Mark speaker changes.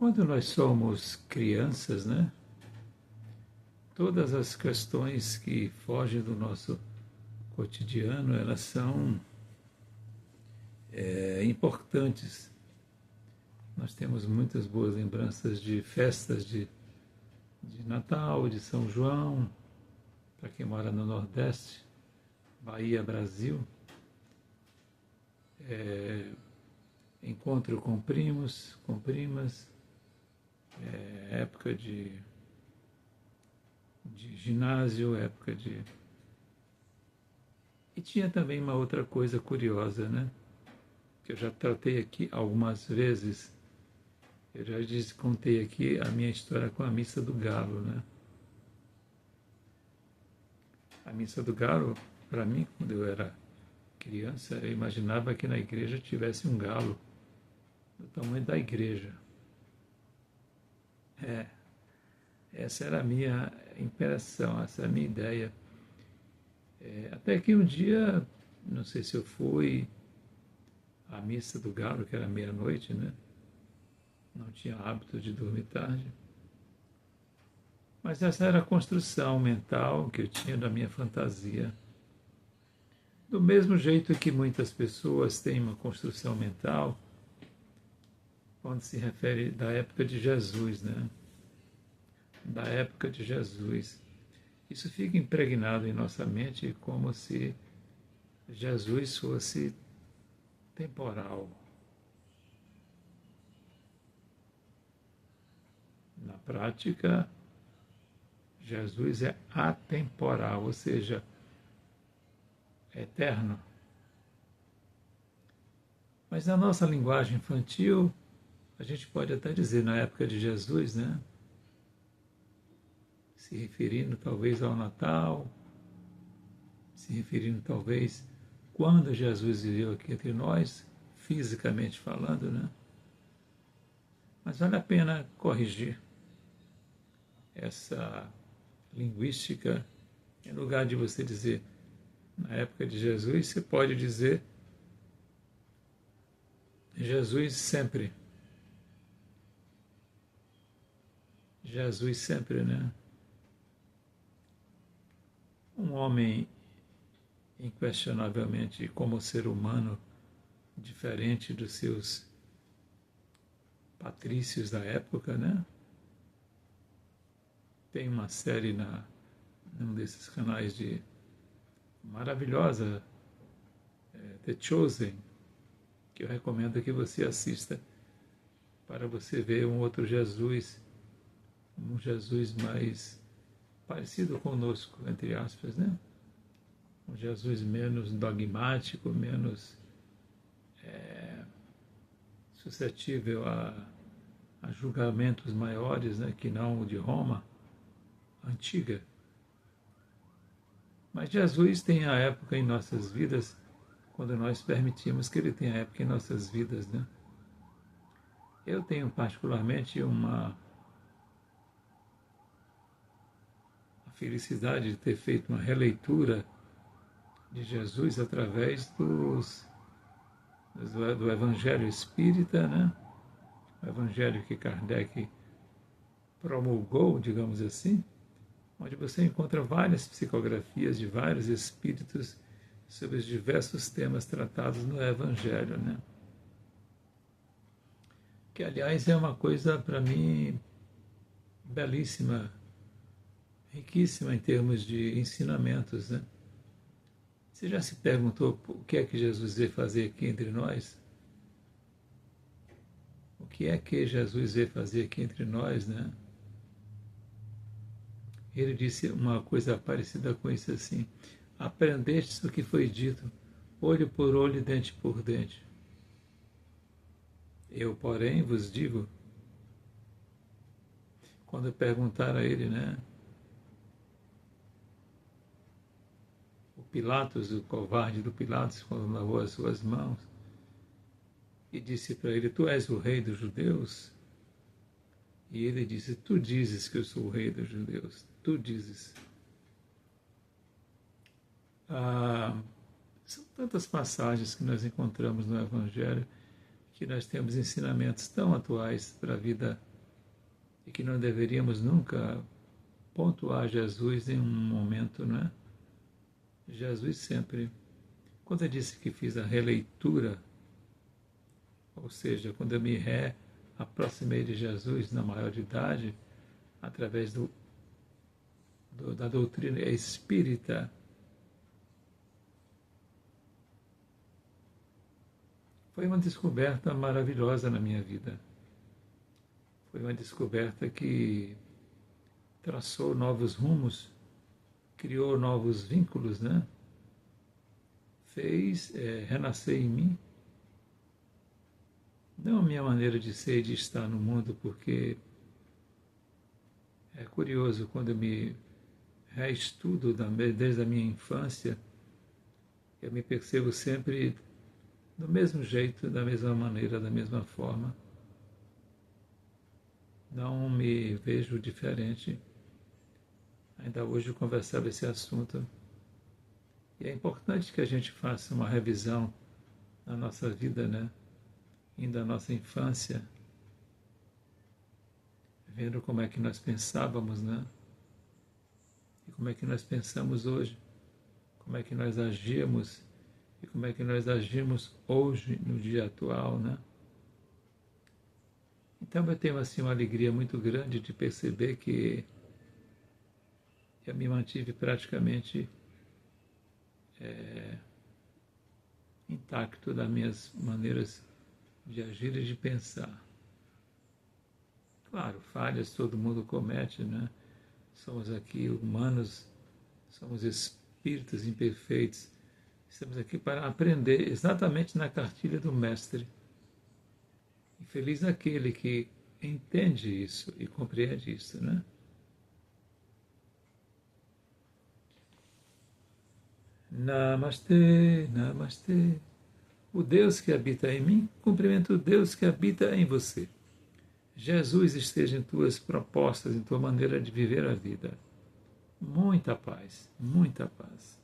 Speaker 1: Quando nós somos crianças, né? Todas as questões que fogem do nosso cotidiano, elas são importantes. Nós temos muitas boas lembranças de festas de Natal, de São João, para quem mora no Nordeste, Bahia, Brasil. Encontro com primos, com primas, época de ginásio, época de... E tinha também uma outra coisa curiosa, né? Que eu já tratei aqui algumas vezes. Eu já contei aqui a minha história com a Missa do Galo, né? A Missa do Galo, para mim, quando eu era criança, eu imaginava que na igreja tivesse um galo do tamanho da igreja. Essa era a minha impressão, essa era a minha ideia. Até que um dia, não sei se eu fui à Missa do Galo, que era meia-noite, né? Não tinha hábito de dormir tarde. Mas essa era a construção mental que eu tinha da minha fantasia. Do mesmo jeito que muitas pessoas têm uma construção mental quando se refere da época de Jesus, né? Da época de Jesus. Isso fica impregnado em nossa mente como se Jesus fosse temporal. Na prática, Jesus é atemporal, ou seja, é eterno. Mas na nossa linguagem infantil, a gente pode até dizer na época de Jesus, né? Se referindo talvez ao Natal, se referindo talvez quando Jesus viveu aqui entre nós, fisicamente falando, né? Mas vale a pena corrigir essa linguística. Em lugar de você dizer na época de Jesus, você pode dizer Jesus sempre. Jesus sempre, né? Um homem inquestionavelmente como ser humano diferente dos seus patrícios da época, né? Tem uma série num desses canais de maravilhosa, The Chosen, que eu recomendo que você assista para você ver um outro Jesus, um Jesus mais parecido conosco, entre aspas, né? Um Jesus menos dogmático, menos suscetível a julgamentos maiores, né? Que não o de Roma antiga. Mas Jesus tem a época em nossas vidas, quando nós permitimos que ele tenha a época em nossas vidas, né? Eu tenho particularmente a felicidade de ter feito uma releitura de Jesus através do Evangelho Espírita, né? O Evangelho que Kardec promulgou, digamos assim, onde você encontra várias psicografias de vários espíritos sobre os diversos temas tratados no Evangelho, né? Que, aliás, é uma coisa, para mim, belíssima, riquíssima em termos de ensinamentos, né? Você já se perguntou o que é que Jesus veio fazer aqui entre nós? O que é que Jesus veio fazer aqui entre nós, né? Ele disse uma coisa parecida com isso assim: aprendestes o que foi dito, olho por olho e dente por dente. Eu, porém, vos digo, quando perguntaram a ele, né? O Pilatos, o covarde do Pilatos, quando lavou as suas mãos, e disse para ele: tu és o rei dos judeus? E ele disse: tu dizes que eu sou o rei dos judeus, tu dizes. São tantas passagens que nós encontramos no Evangelho que nós temos ensinamentos tão atuais para a vida e que não deveríamos nunca pontuar Jesus em um momento, não é? Jesus sempre, quando eu disse que fiz a releitura, ou seja, quando eu me aproximei de Jesus na maioridade, através da doutrina espírita, foi uma descoberta maravilhosa na minha vida. Foi uma descoberta que traçou novos rumos, criou novos vínculos, né? Fez renascer em mim, não a minha maneira de ser e de estar no mundo, porque é curioso, quando eu me reestudo desde a minha infância, eu me percebo sempre do mesmo jeito, da mesma maneira, da mesma forma. Não me vejo diferente. Ainda hoje eu conversava esse assunto. E é importante que a gente faça uma revisão na nossa vida, né? Ainda na nossa infância, vendo como é que nós pensávamos, né? E como é que nós pensamos hoje, como é que nós agíamos e como é que nós agimos hoje, no dia atual, né? Então eu tenho assim uma alegria muito grande de perceber que eu me mantive praticamente intacto das minhas maneiras de agir e de pensar. Claro, falhas todo mundo comete, né? Somos aqui humanos, somos espíritos imperfeitos. Estamos aqui para aprender exatamente na cartilha do Mestre. E feliz aquele que entende isso e compreende isso, né? Namastê, namastê. O Deus que habita em mim, cumprimento o Deus que habita em você. Jesus esteja em tuas propostas, em tua maneira de viver a vida. Muita paz, muita paz.